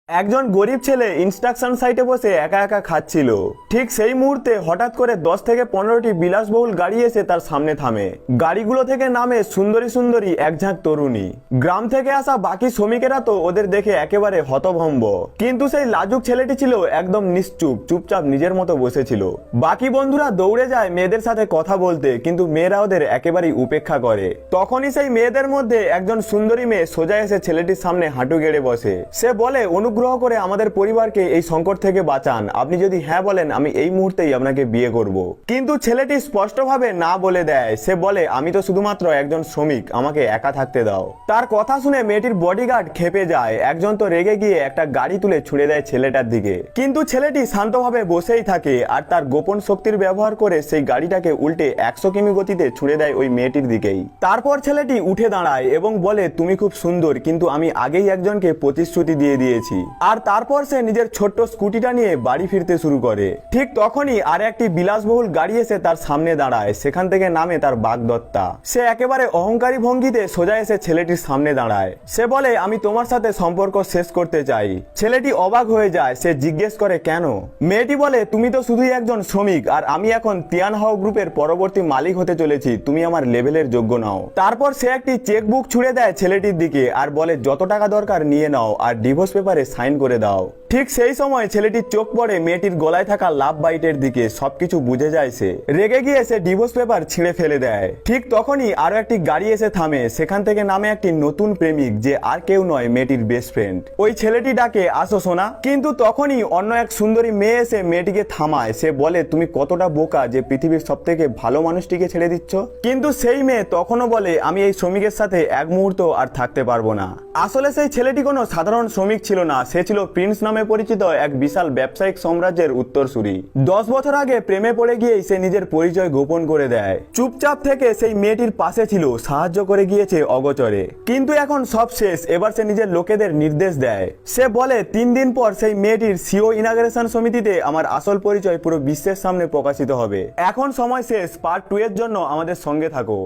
একজন গরিব ছেলে ইনস্ট্রাকশন সাইটে বসে একা একা খাচ্ছিল। ঠিক সেই মুহূর্তে হঠাৎ করে 10 থেকে 15টি বিলাসবহুল গাড়ি এসে তার সামনে থামে। গাড়িগুলো থেকে নামে সুন্দরী সুন্দরী এক ঝাঁক তরুণী। গ্রাম থেকে আসা বাকি শ্রমিকেরা তো ওদের দেখে একেবারে হতভম্ব, কিন্তু সেই লাজুক ছেলেটি ছিল একদম নিশ্চুপ, চুপচাপ নিজের মতো বসেছিল। বাকি বন্ধুরা দৌড়ে যায় মেয়েদের সাথে কথা বলতে, কিন্তু মেয়েরা ওদের একেবারেই উপেক্ষা করে। তখনই সেই মেয়েদের মধ্যে একজন সুন্দরী মেয়ে সোজা এসে ছেলেটির সামনে হাঁটু গেড়ে বসে। সে বলে, অনুগ্রহ করে আমাদের পরিবারকে এই সংকট থেকে বাঁচান। আপনি যদি হ্যাঁ বলেন, আমি এই মুহূর্তেই আপনাকে বিয়ে করব। কিন্তু ছেলেটি স্পষ্টভাবে না বলে দেয়। সে বলে, আমি তো শুধুমাত্র একজন শ্রমিক, আমাকে একা থাকতে দাও। তার কথা শুনে মেয়েটির বডিগার্ড ক্ষেপে যায়। একজন তো রেগে গিয়ে একটা গাড়ি তুলে ছুড়ে দেয় ছেলেটার দিকে, কিন্তু ছেলেটি শান্তভাবে বসেই থাকে আর তার গোপন শক্তির ব্যবহার করে সেই গাড়িটাকে উল্টে 100 কিমি গতিতে ছুড়ে দেয় ওই মেয়েটির দিকেই। তারপর ছেলেটি উঠে দাঁড়ায় এবং বলে, তুমি খুব সুন্দর, কিন্তু আমি আগেই একজনকে প্রতিশ্রুতি দিয়ে দিয়েছি। আর তারপর সে নিজের ছোট্ট স্কুটিটা নিয়ে বাড়ি ফিরতে শুরু করে। ঠিক তখনই আর একটি বিলাসবহুল গাড়ি এসে তার সামনে দাঁড়ায়। সেখান থেকে নামে তার বাগদত্তা। সে একেবারে অহংকারী ভঙ্গিতে সোজা এসে ছেলেটির সামনে দাঁড়ায়। সে বলে, আমি তোমার সাথে সম্পর্ক শেষ করতে চাই। ছেলেটি অবাক হয়ে যায়। সে জিজ্ঞেস করে, কেন? মেয়েটি বলে, তুমি তো শুধুই একজন শ্রমিক, আর আমি এখন তিয়ানহাও গ্রুপের পরবর্তী মালিক হতে চলেছি। তুমি আমার লেভেলের যোগ্য নাও। তারপর সে একটি চেকবুক ছুড়ে দেয় ছেলেটির দিকে আর বলে, যত টাকা দরকার নিয়ে নাও, আর ডিভোর্স পেপারে সাইন করে দাও। ঠিক সেই সময় ছেলেটির চোখ পড়ে মেয়েটির গলায় থাকা লাভ বাইটের দিকে। সবকিছু বুঝে যায় সে। রেগে গিয়ে সে ডিভোর্স পেপার ছিঁড়ে ফেলে দেয়। ঠিক তখনই আরো একটি গাড়ি এসে থামে। সেখান থেকে নামে একটি নতুন প্রেমিক, যে আর কেউ নয়, মেয়েটির বেস্ট ফ্রেন্ড। ওই ছেলেটি ডাকে, আসো সোনা। কিন্তু তখনই অন্য এক সুন্দরী মেয়ে এসে মেয়েটিকে থামায়। সে বলে, তুমি কতটা বোকা যে পৃথিবীর সব থেকে ভালো মানুষটিকে ছেড়ে দিচ্ছ। কিন্তু সেই মেয়ে তখনও বলে, আমি এই শ্রমিকের সাথে এক মুহূর্ত আর থাকতে পারবো না। আসলে সেই ছেলেটি কোনো সাধারণ শ্রমিক ছিল না। সে ছিল প্রিন্স নামে পরিচিত এক বিশাল ব্যবসায়িক সাম্রাজ্যের উত্তরসূরি। 10 বছর আগে প্রেমে পড়ে গিয়েই সে নিজের পরিচয় গোপন করে দেয়। চুপচাপ থেকে সেই মেয়েটির পাশে ছিল, সাহায্য করে গিয়েছে অগোচরে। কিন্তু এখন সব শেষ। এবার সে নিজের লোকেদের নির্দেশ দেয়। সে বলে, 3 দিন পর সেই মেয়েটির সিও ইনাগ্রেশন সমিতিতে আমার আসল পরিচয় পুরো বিশ্বের সামনে প্রকাশিত হবে। এখন সময় শেষ। পার্ট 2 এর জন্য আমাদের সঙ্গে থাকো।